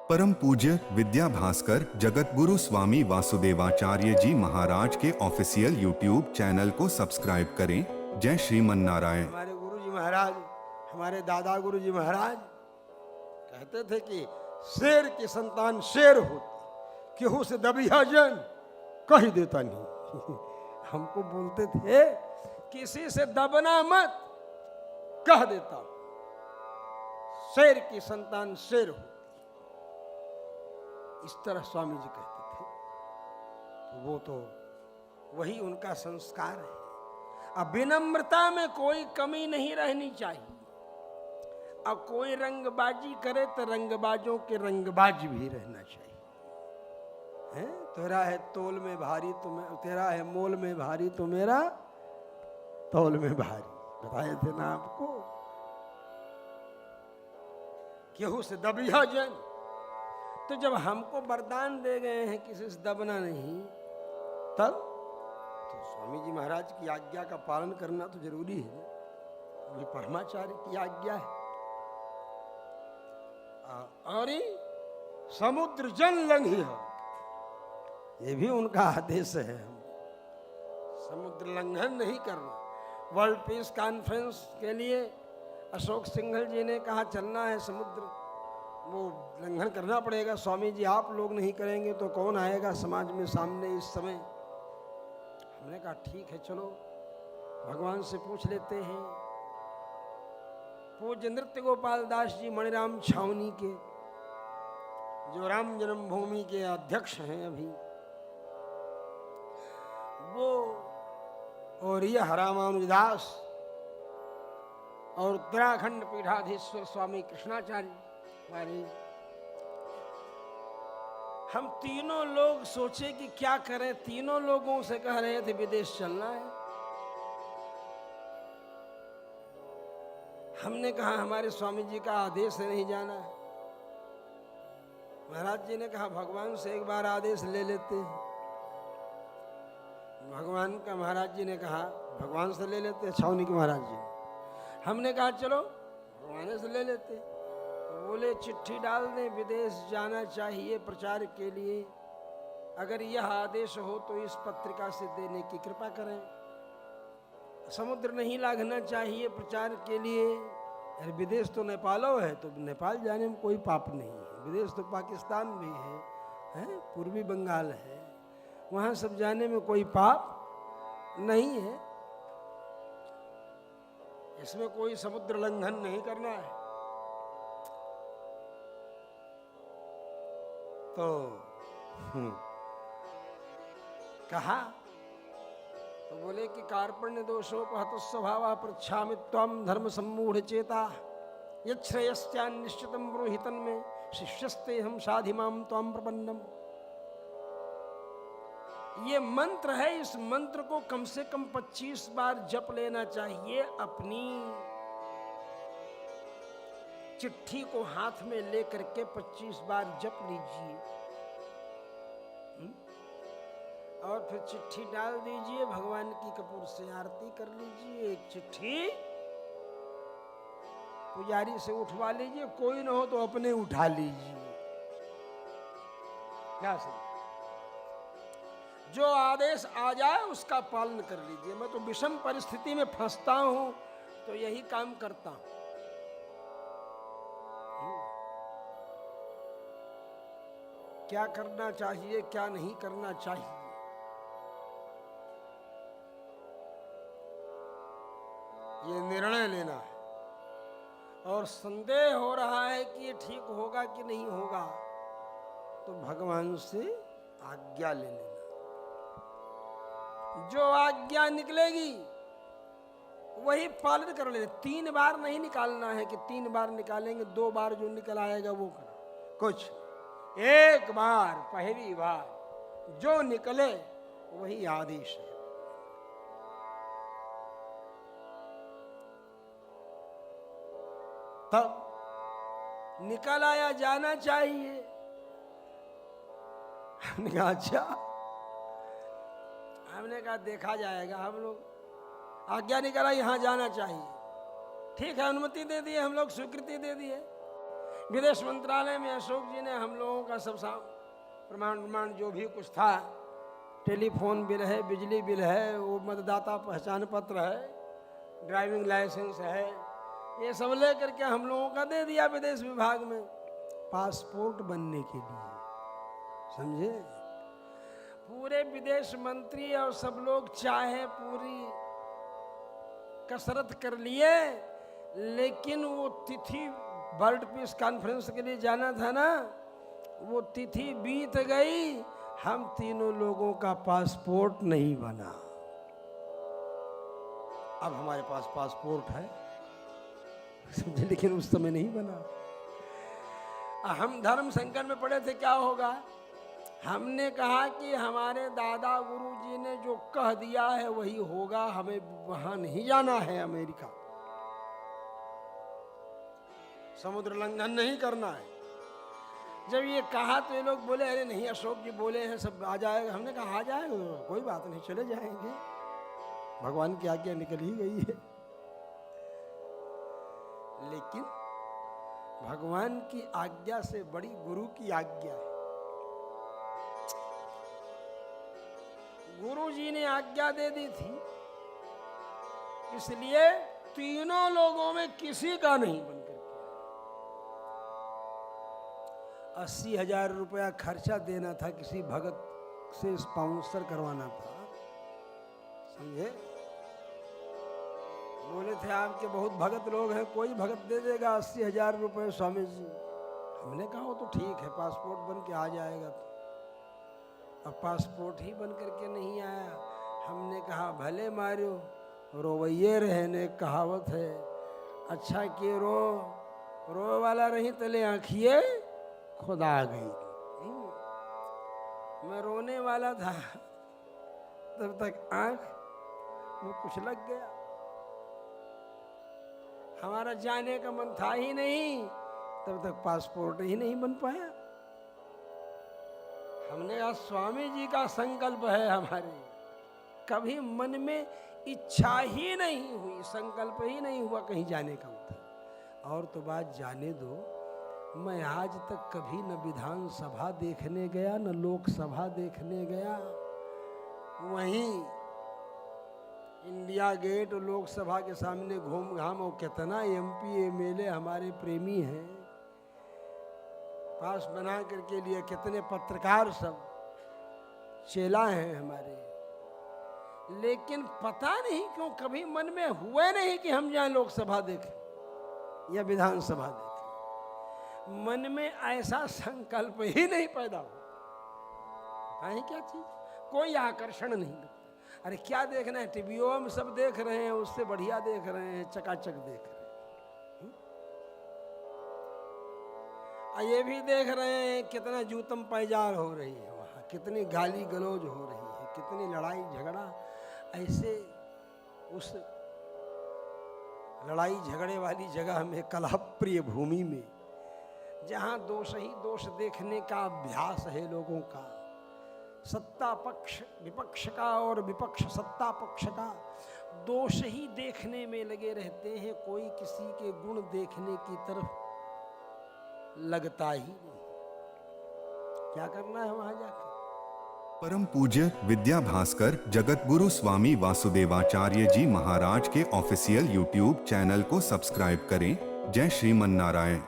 परम पूज्य विद्या भास्कर जगत गुरु स्वामी वासुदेवाचार्य जी महाराज के ऑफिशियल यूट्यूब चैनल को सब्सक्राइब करें। जय श्रीमन नारायण। हमारे गुरु जी महाराज, हमारे दादा गुरु जी महाराज कहते थे कि शेर की संतान शेर होती, केहू से दबिया जन कह देता नहीं। हमको बोलते थे किसी से दबना मत, कह देता। शेर की संतान शेर होती, इस तरह स्वामी जी कहते थे। तो वो तो वही उनका संस्कार है। अब विनम्रता में कोई कमी नहीं रहनी चाहिए। अब कोई रंगबाजी करे तो रंगबाजों के रंगबाज भी रहना चाहिए। हैं? तेरा है तोल में भारी तो मैं, तेरा है मोल में भारी तो मेरा तोल में भारी, बताए थे ना आपको। केहू से दबिया जन, तो जब हमको वरदान दे गए हैं किसी से दबना नहीं, तब तो स्वामी जी महाराज की आज्ञा का पालन करना तो जरूरी है। अभी परमाचार्य की आज्ञा है। और समुद्र जन लंघिह, ये भी उनका आदेश है। समुद्र लंघन नहीं करना। वर्ल्ड पीस कॉन्फ्रेंस के लिए अशोक सिंघल जी ने कहा चलना है समुद्र, वो लंघन करना पड़ेगा। स्वामी जी आप लोग नहीं करेंगे तो कौन आएगा समाज में सामने इस समय। हमने कहा ठीक है, चलो भगवान से पूछ लेते हैं। पूज्य नृत्य गोपाल दास जी मणिराम छावनी के, जो राम जन्मभूमि के अध्यक्ष हैं अभी, वो और यह रामानुजदास और उत्तराखंड पीठाधीश्वर स्वामी कृष्णाचार्य हमारे, हम तीनों लोग सोचे कि क्या करें। तीनों लोगों से कह रहे थे विदेश चलना है। हमने कहा हमारे स्वामी जी का आदेश है नहीं जाना है। महाराज जी ने कहा भगवान से एक बार आदेश ले लेते हैं। भगवान का महाराज जी ने कहा भगवान से ले लेते हैं, छावनी के महाराज जी ने। हमने कहा चलो भगवान से ले लेते हैं। तो बोले चिट्ठी डाल दें, विदेश जाना चाहिए प्रचार के लिए। अगर यह आदेश हो तो इस पत्रिका से देने की कृपा करें। समुद्र नहीं लांघना चाहिए प्रचार के लिए। अरे विदेश तो नेपालो है, तो नेपाल जाने में कोई पाप नहीं है। विदेश तो पाकिस्तान भी है, पूर्वी बंगाल है, वहाँ सब जाने में कोई पाप नहीं है। इसमें कोई समुद्र लंघन नहीं करना है। तो कहा तो बोले कि कार्पण्य दोषोपहत स्वभाव प्रच्छामि त्वं धर्म सम्मूढ़ चेता यच्छ्रेयस्यान् निश्चितं ब्रूहितन में शिष्यस्ते हम साधिमाम त्वं प्रपन्नम। ये मंत्र है, इस मंत्र को कम से कम 25 बार जप लेना चाहिए। अपनी चिट्ठी को हाथ में लेकर के 25 बार जप लीजिए और फिर चिट्ठी डाल दीजिए। भगवान की कपूर से आरती कर लीजिए। एक चिट्ठी पुजारी से उठवा लीजिए, कोई ना हो तो अपने उठा लीजिए। क्या सही, जो आदेश आ जाए उसका पालन कर लीजिए। मैं तो विषम परिस्थिति में फंसता हूं तो यही काम करता हूं। क्या करना चाहिए, क्या नहीं करना चाहिए, ये निर्णय लेना है। और संदेह हो रहा है कि ये ठीक होगा कि नहीं होगा, तो भगवान से आज्ञा ले लेना। जो आज्ञा निकलेगी वही पालन कर लेना। 3 बार नहीं निकालना है कि 3 बार निकालेंगे, 2 बार जो निकल आएगा वो करना। कुछ एक बार, पहली बार जो निकले वही आदेश है। तब निकल आया, जाना चाहिए। हमने कहा अच्छा, हमने कहा देखा जाएगा। हम लोग आज्ञा निकला यहाँ जाना चाहिए, ठीक है, अनुमति दे दी, हम लोग स्वीकृति दे दी है। विदेश मंत्रालय में अशोक जी ने हम लोगों का सब प्रमाण जो भी कुछ था, टेलीफोन बिल है, बिजली बिल है, वो मतदाता पहचान पत्र है, ड्राइविंग लाइसेंस है, ये सब ले करके हम लोगों का दे दिया विदेश विभाग में पासपोर्ट बनने के लिए। समझे? पूरे विदेश मंत्री और सब लोग चाहे पूरी कसरत कर लिए, लेकिन वो तिथि वर्ल्ड पीस कॉन्फ्रेंस के लिए जाना था ना, वो तिथि बीत गई, हम तीनों लोगों का पासपोर्ट नहीं बना। अब हमारे पास पासपोर्ट है, समझे, लेकिन उस समय नहीं बना। हम धर्म संकट में पड़े थे, क्या होगा? हमने कहा कि हमारे दादा गुरुजी ने जो कह दिया है वही होगा, हमें वहां नहीं जाना है, अमेरिका समुद्र लंघन नहीं करना है। जब ये कहा तो ये लोग बोले अरे नहीं, अशोक जी बोले हैं सब आ जाएगा। हमने कहा आ जाएगा, कोई बात नहीं, चले जाएंगे, भगवान की आज्ञा निकल ही गई है। लेकिन भगवान की आज्ञा से बड़ी गुरु की आज्ञा है। गुरु जी ने आज्ञा दे दी थी, इसलिए तीनों लोगों में किसी का नहीं बनकर के 80,000 रुपया खर्चा देना था, किसी भगत से स्पॉन्सर करवाना था। समझे? बोले थे आपके बहुत भगत लोग हैं, कोई भगत दे देगा 80,000 रुपये स्वामी जी। हमने कहा वो तो ठीक है, पासपोर्ट बन के आ जाएगा। तो अब पासपोर्ट ही बन करके नहीं आया। हमने कहा भले मारो रोवैये रहने, कहावत है, अच्छा कि रो वाला रही तले आँखिए खुदा गई। मैं रोने वाला था, तब तक आँख में कुछ लग गया। हमारा जाने का मन था ही नहीं, तब तक पासपोर्ट ही नहीं बन पाया। हमने कहा स्वामी जी का संकल्प है हमारे, कभी मन में इच्छा ही नहीं हुई, संकल्प ही नहीं हुआ कहीं जाने का उधर। और तो बात जाने दो, मैं आज तक कभी न विधानसभा देखने गया, न लोकसभा देखने गया। वहीं इंडिया गेट लोकसभा के सामने घूम घाम, और कितना एमपी एमएलए हमारे प्रेमी हैं, पास बना करके लिए कितने पत्रकार सब चेला हैं हमारे। लेकिन पता नहीं क्यों कभी मन में हुआ नहीं कि हम जाएं लोकसभा देखें या विधानसभा देखें। मन में ऐसा संकल्प ही नहीं पैदा हो। पता नहीं क्या चीज, कोई आकर्षण नहीं लगता। अरे क्या देखना है, टीवीओ में सब देख रहे हैं, उससे बढ़िया देख रहे हैं, चकाचक देख रहे हैं। ये भी देख रहे हैं कितना जूतम पैजार हो रही है वहाँ, कितनी गाली गलौज हो रही है, कितनी लड़ाई झगड़ा। ऐसे उस लड़ाई झगड़े वाली जगह में, कलह प्रिय भूमि में, जहाँ दोष ही दोष देखने का अभ्यास है लोगों का, सत्ता पक्ष विपक्ष का और विपक्ष सत्ता पक्ष का दोष ही देखने में लगे रहते हैं, कोई किसी के गुण देखने की तरफ लगता ही नहीं। क्या करना है वहां जाकर? परम पूज्य विद्या भास्कर जगत गुरु स्वामी वासुदेवाचार्य जी महाराज के ऑफिशियल यूट्यूब चैनल को सब्सक्राइब करें। जय श्रीमन नारायण।